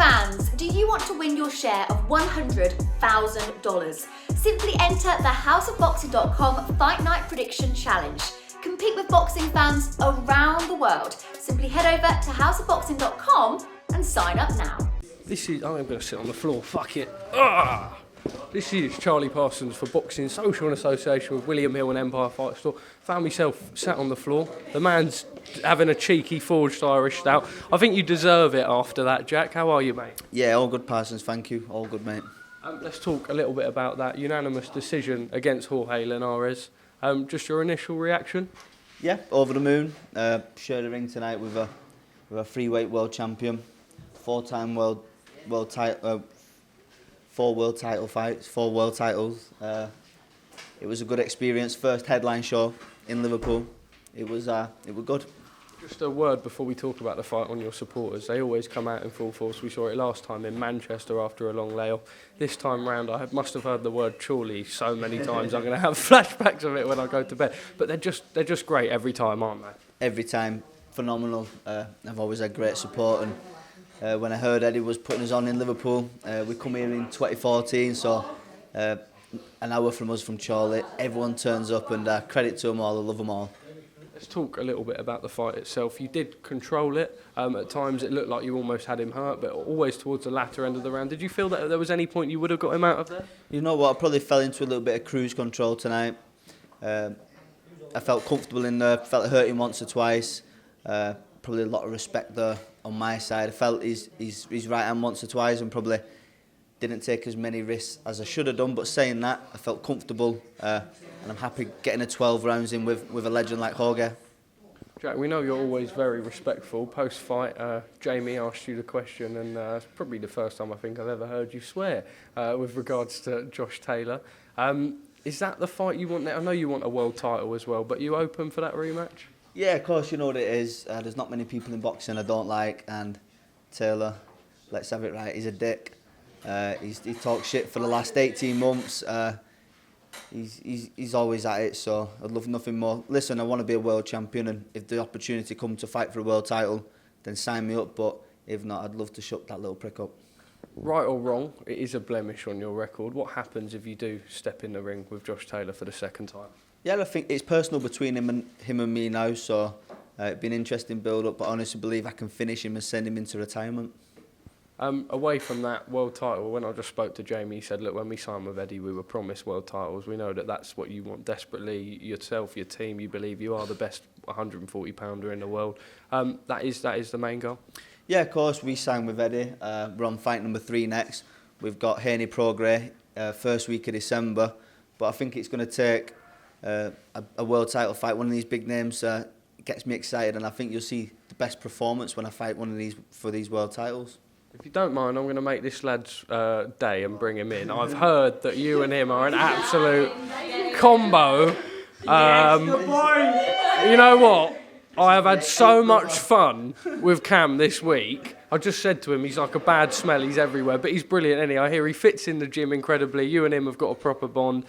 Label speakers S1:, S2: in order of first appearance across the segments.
S1: fans, do you want to win your share of $100,000? Simply enter the houseofboxing.com Fight Night Prediction Challenge. Compete with boxing fans around the world. Simply head over to houseofboxing.com and sign up now.
S2: I'm going to sit on the floor, fuck it. Ah! This is Charlie Parsons for Boxing Social and Association with William Hill and Empire Fight Store. Found myself sat on the floor. The man's having a cheeky forged Irish stout. I think you deserve it after that, Jack. How are you, mate?
S3: Yeah, all good, Parsons, thank you. All good, mate.
S2: Let's talk a little bit about that unanimous decision against Jorge Linares. Just your initial reaction?
S3: Yeah, over the moon. Shared a ring tonight with a freeweight world champion, four-time world title. 4 world title fights, 4 world titles. It was a good experience. First headline show in Liverpool. It was good.
S2: Just a word before we talk about the fight on your supporters. They always come out in full force. We saw it last time in Manchester after a long layoff. This time round, I must have heard the word "chorley" so many times. I'm going to have flashbacks of it when I go to bed. But they're just great every time, aren't they?
S3: Every time, phenomenal. I've always had great support, and when I heard Eddie was putting us on in Liverpool, we come here in 2014, so an hour from us from Chorley. Everyone turns up, and credit to them all. I love them all.
S2: Let's talk a little bit about the fight itself. You did control it. At times it looked like you almost had him hurt, but always towards the latter end of the round. Did you feel that there was any point you would have got him out of there?
S3: You know what, I probably fell into a little bit of cruise control tonight. I felt comfortable in there, felt it hurt him once or twice. Probably a lot of respect there on my side. I felt his right hand once or twice and probably didn't take as many risks as I should have done, but saying that, I felt comfortable and I'm happy getting a 12 rounds in with a legend like Jorge.
S2: Jack, we know you're always very respectful. Post-fight, Jamie asked you the question, and it's probably the first time I think I've ever heard you swear with regards to Josh Taylor. Is that the fight you want now? I know you want a world title as well, but you open for that rematch?
S3: Yeah, of course, you know what it is. There's not many people in boxing I don't like, and Taylor, let's have it right, he's a dick. He talked shit for the last 18 months. He's always at it, so I'd love nothing more. Listen, I want to be a world champion, and if the opportunity comes to fight for a world title, then sign me up, but if not, I'd love to shut that little prick up.
S2: Right or wrong, it is a blemish on your record. What happens if you do step in the ring with Josh Taylor for the second time? Yeah,
S3: I think it's personal between him and me now, so it'd be an interesting build-up, but I honestly believe I can finish him and send him into retirement.
S2: Away from that world title, when I just spoke to Jamie, he said, look, when we signed with Eddie, we were promised world titles. We know that that's what you want desperately. Yourself, your team, you believe you are the best 140-pounder in the world. That is the main goal? Yeah,
S3: of course, we signed with Eddie. We're on fight number 3 next. We've got Haney Prograis, first week of December, but I think it's going to take a world title fight. One of these big names gets me excited, and I think you'll see the best performance when I fight one of these for these world titles.
S2: If you don't mind, I'm going to make this lad's day and bring him in. I've heard that you and him are an absolute combo. You know what? I have had so much fun with Cam this week. I just said to him, he's like a bad smell, he's everywhere, but he's brilliant anyhow. I hear he fits in the gym incredibly. You and him have got a proper bond.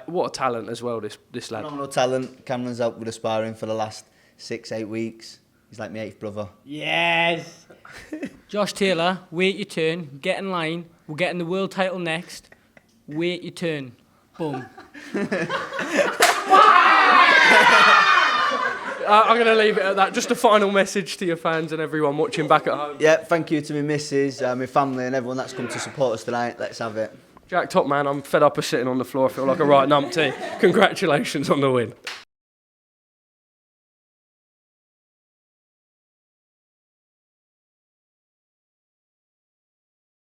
S2: What a talent as well, this lad.
S3: Phenomenal talent. Cameron's helped with the sparring for the last 6-8 weeks. He's like my 8th brother.
S4: Yes! Josh Taylor, wait your turn, get in line. We're getting the world title next. Wait your turn. Boom.
S2: I'm going to leave it at that. Just a final message to your fans and everyone watching back at home.
S3: Yeah, thank you to my missus, my family and everyone that's come to support us tonight. Let's have it.
S2: Jack, top man, I'm fed up of sitting on the floor. I feel like a right numpty. Congratulations on the win.